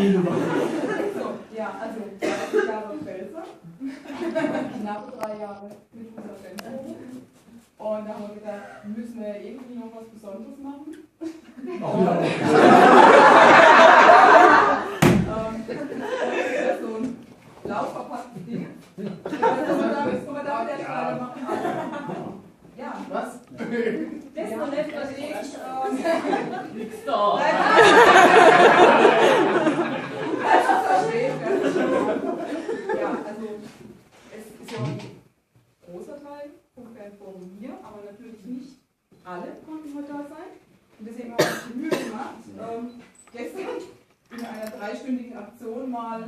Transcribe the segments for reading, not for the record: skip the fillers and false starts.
Ja, also 30 Jahre Pfälzer, knapp 3 Jahre mit unserer Fenster. Und da haben wir gedacht, müssen wir irgendwie noch was Besonderes machen. So ein blau verpacktes Ding. Das können wir da jetzt gerade machen. Ja. Was? Das ist noch nicht überlegt. Nix da. Ja, also es ist ja ein großer Teil vom Fanforum hier, aber natürlich nicht alle konnten heute da sein. Und deswegen haben wir uns die Mühe gemacht, gestern in einer 3-stündigen Aktion mal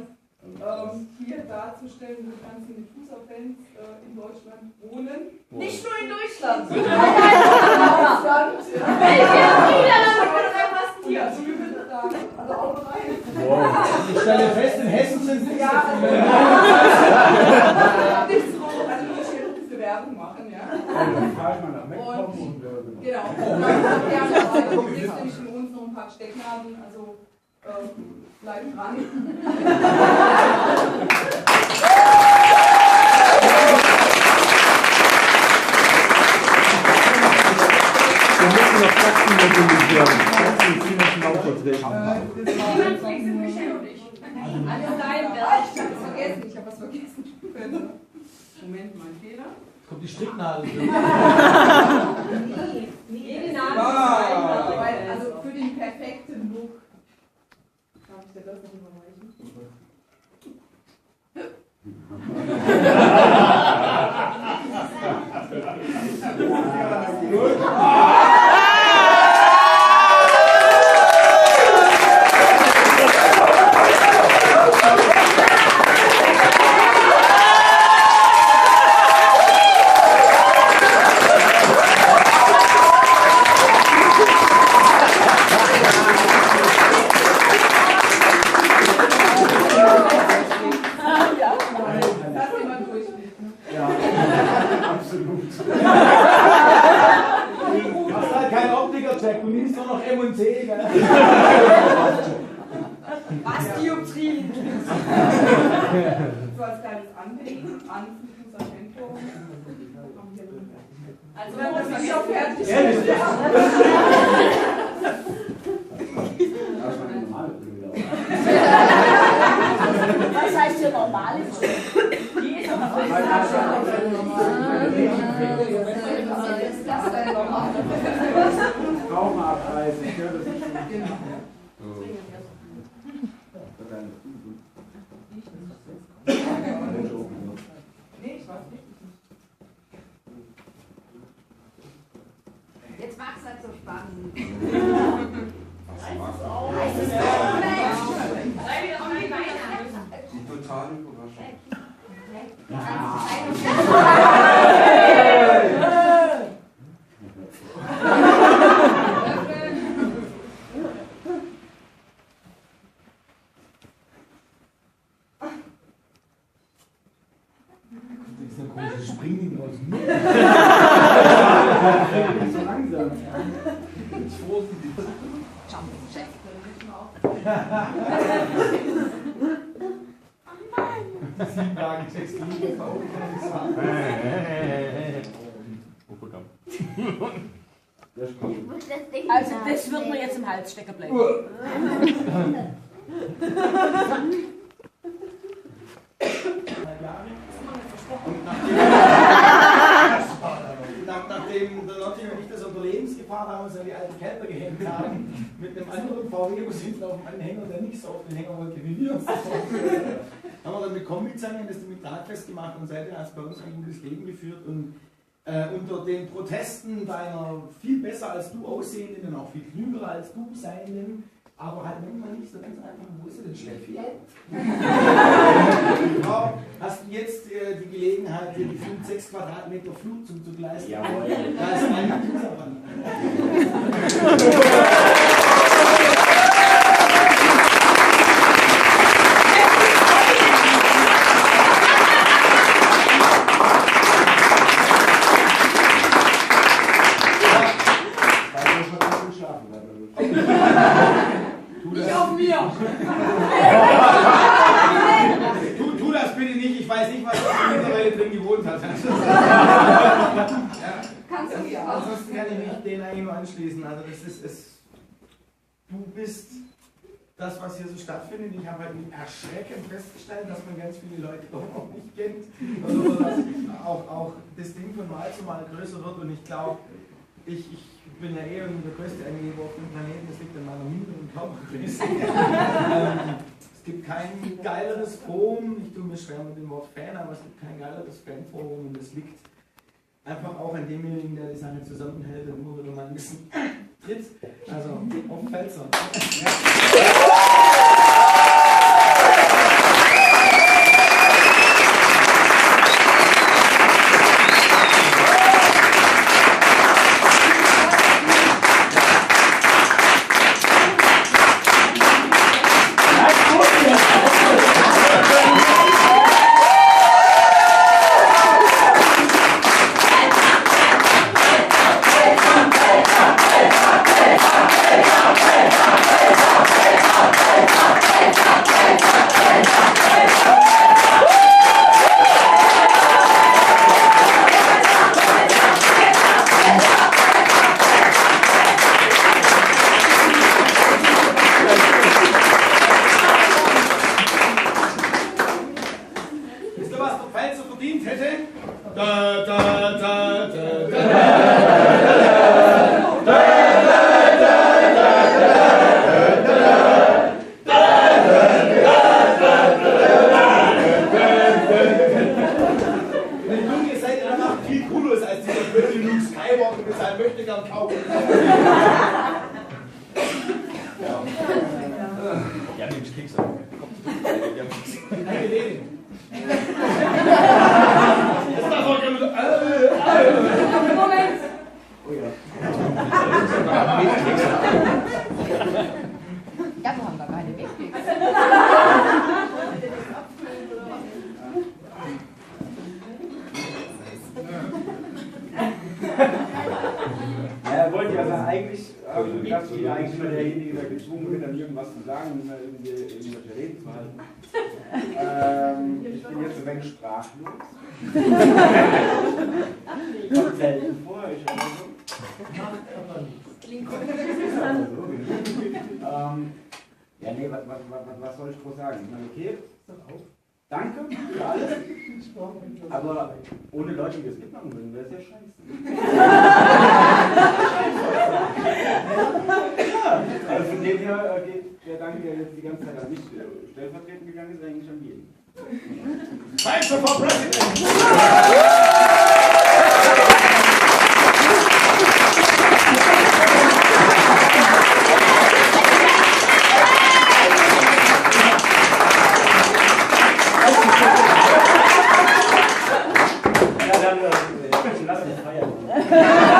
hier darzustellen, wo die ganzen Diffuser-Fans in Deutschland wohnen. Nicht nur in Deutschland! Nein, also auch rein. Wow. Ich stelle fest, in Hessen sind es nicht so viele. Also muss ich jetzt diese Werbung machen, ja. Dann fahre ich mal nach Mecklenburg und genau. Und es gibt nämlich von uns noch ein paar Stecknadeln, also bleiben dran. Wir müssen noch Fakten mobilisieren. Sie müssen auch kurz reden. Ich habe was vergessen. Moment, mein Fehler. Jetzt kommt die Stricknadel. Jede Nadel. Also für den perfekten Look. Darf ich dir das noch überreichen? Du nimmst doch noch M&C, gell? Was Dioptrien? So als kleines Anhängen an unser Fanforum. Also wenn das nicht auch fertig ist. Was heißt hier normale? Die ist aber Raumarpreise, ich höre das nicht. Jetzt macht es halt so spannend. Die totale Überraschung. Das ist eine große Springling aus dem Mund. So langsam. Ich froh, die 7 Tage Textil Also das wird mir jetzt im Hals stecken bleiben. Nachdem der Lotti und ich das unter Lebensgefahr haben, uns an die alten Kälber gehängt haben, mit einem anderen VW-Bus hinten auf dem Anhänger, der nicht so auf den Hänger wollte wie wir uns das vorstellen, haben wir dann mit Kombizangen das mit Tragfest gemacht und seitdem hat es bei uns ein gutes Leben geführt. Und unter den Protesten deiner viel besser als du aussehenden und auch viel klüger als du seienden, aber halt manchmal nicht so ganz einfach, wo ist denn Steffi? Hast du jetzt die Gelegenheit, dir die 5-6 Quadratmeter Flugzug zu leisten? Jawohl. Da ist ein User dran. Nicht auf mir! mich den eigentlich nur anschließen. Also das ist es. Du bist das, was hier so stattfindet. Ich habe halt mit Erschrecken festgestellt, dass man ganz viele Leute doch noch nicht kennt. Also dass auch das Ding von Mal zu Mal größer wird und ich glaube, ich bin ja der größte Angeber auf dem Planeten, das liegt an meiner minderen Körpergröße. Es gibt kein geileres Forum, ich tue mir schwer mit dem Wort Fan, aber es gibt kein geileres Fanforum und es liegt einfach auch an demjenigen, der die Sache zusammenhält und immer wieder mal ein bisschen tritt. Also auf Pfälzer. Kommt selten vor, ich aber so. Ja, nee, was soll ich groß sagen? Ich meine, okay, danke für alles, aber ohne Leute, die das mitmachen würden, wäre es ja scheiße. Ja, also von dem her geht der Dank, der jetzt die ganze Zeit an mich stellvertretend gegangen ist, eigentlich an jeden. Thanks for President! Ja, dann lass uns feiern.